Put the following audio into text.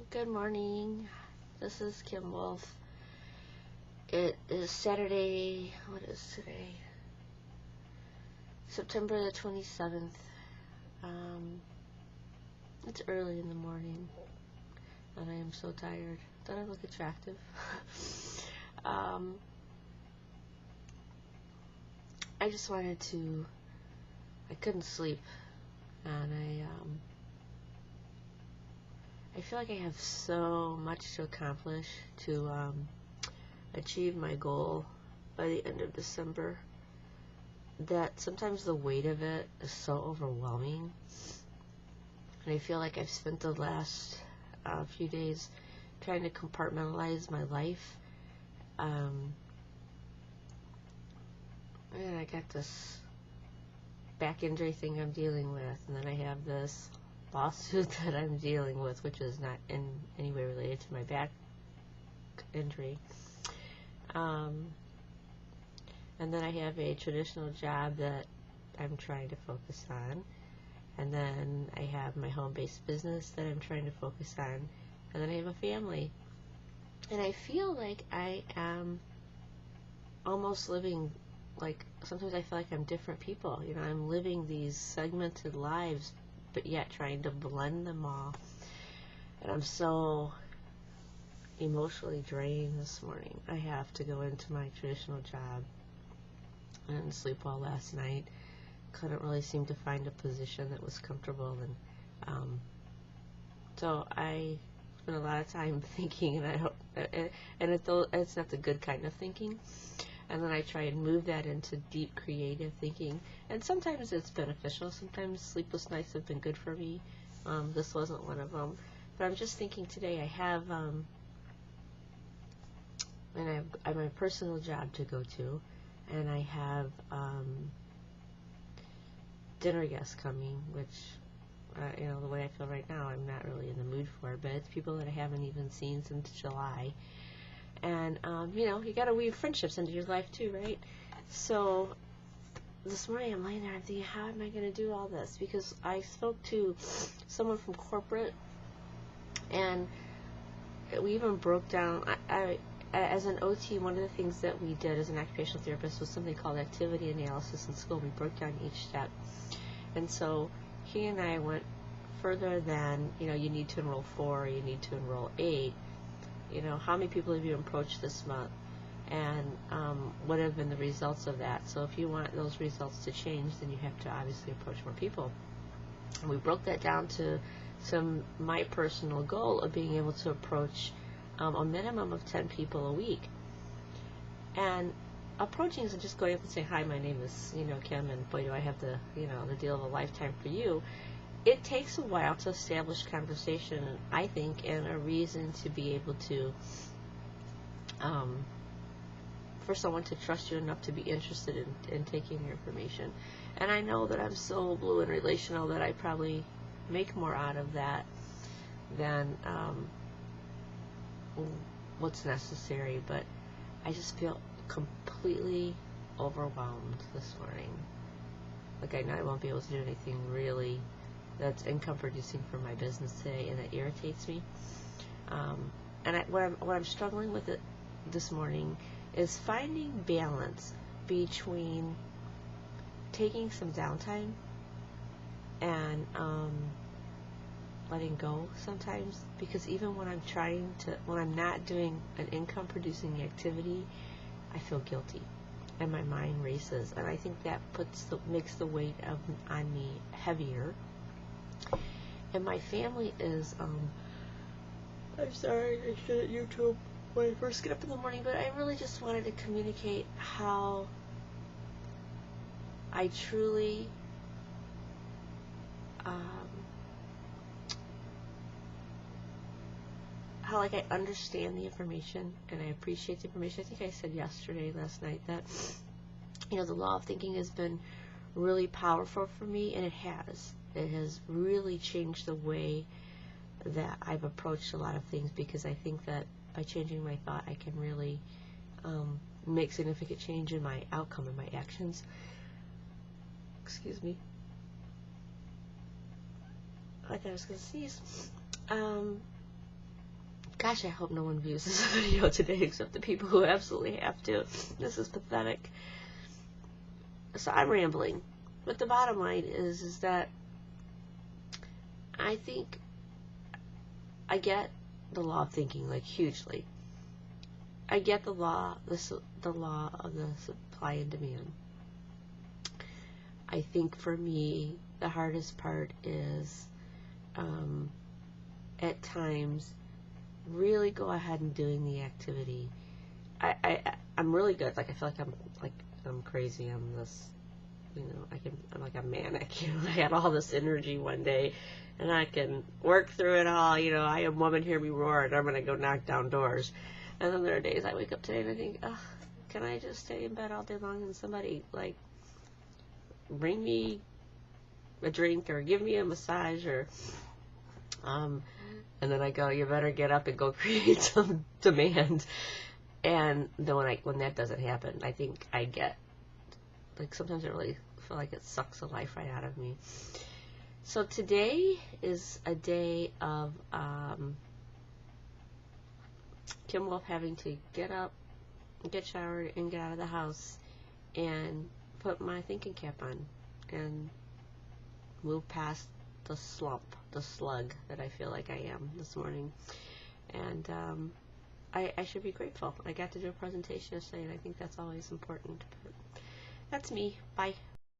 Good morning. This is Kim Wolf. It is Saturday. What is today? September the 27th. It's early in the morning, and I am so tired. Don't I look attractive? I just wanted to. I couldn't sleep, and I feel like I have so much to accomplish to achieve my goal by the end of December that sometimes the weight of it is so overwhelming. And I feel like I've spent the last few days trying to compartmentalize my life. And I got this back injury thing I'm dealing with, and then I have this lawsuit that I'm dealing with, which is not in any way related to my back injury. And then I have a traditional job that I'm trying to focus on. And then I have my home-based business that I'm trying to focus on. And then I have a family. And I feel like I am almost living, like, sometimes I feel like I'm different people. You know, I'm living these segmented lives, but yet trying to blend them all. And I'm so emotionally drained this morning. I have to go into my traditional job. I didn't sleep well last night. Couldn't really seem to find a position that was comfortable, and so I spent a lot of time thinking, and it's not the good kind of thinking. And then I try and move that into deep creative thinking, and sometimes it's beneficial. Sometimes sleepless nights have been good for me. This wasn't one of them, but I'm just thinking today. I have a personal job to go to, and I have dinner guests coming, which, the way I feel right now, I'm not really in the mood for, but it's people that I haven't even seen since July. And, you gotta weave friendships into your life too, right? So this morning I'm laying there, I'm thinking, how am I going to do all this? Because I spoke to someone from corporate, and we even broke down, as an OT, one of the things that we did as an occupational therapist was something called activity analysis in school. We broke down each step. And so he and I went further than, you need to enroll 4, you need to enroll 8. How many people have you approached this month? And what have been the results of that? So if you want those results to change, then you have to obviously approach more people. And we broke that down to my personal goal of being able to approach a minimum of 10 people a week. And approaching isn't just going up and saying, hi, my name is, Kim, and boy, do I have the deal of a lifetime for you. It takes a while to establish conversation, I think, and a reason to be able to, for someone to trust you enough to be interested in taking your information. And I know that I'm so blue and relational that I probably make more out of that than what's necessary, but I just feel completely overwhelmed this morning. Like, I know I won't be able to do anything really that's income producing for my business today, and that irritates me. And what I'm struggling with this morning is finding balance between taking some downtime and letting go sometimes, because even when I'm not doing an income producing activity, I feel guilty and my mind races, and I think that makes the weight on me heavier. And my family is I'm sorry, I shouldn't YouTube when I first get up in the morning, but I really just wanted to communicate how I truly how I understand the information and I appreciate the information. I think I said last night, that the law of thinking has been really powerful for me, and it has really changed the way that I've approached a lot of things, because I think that by changing my thought, I can really make significant change in my outcome and my actions. Excuse me. I thought I was going to sneeze. Gosh, I hope no one views this video today except the people who absolutely have to. This is pathetic. So I'm rambling. But the bottom line is that I think I get the law of thinking, like, hugely. I get the law of the supply and demand. I think for me, the hardest part is at times really go ahead and doing the activity. I'm really good. Like, I feel like I'm crazy. I'm this, I'm like a manic. I had all this energy one day, and I can work through it all. I am woman, hear me roar, and I'm gonna go knock down doors. And then there are days I wake up today and I think, ugh, can I just stay in bed all day long and somebody like bring me a drink or give me a massage or and then I go, you better get up and go create some demand. And then when that doesn't happen, I think I get, like, sometimes I really feel like it sucks the life right out of me. So today is a day of Kim Wolf having to get up, get showered, and get out of the house and put my thinking cap on and move past the slug that I feel like I am this morning. And I should be grateful. I got to do a presentation yesterday, and I think that's always important. But that's me. Bye.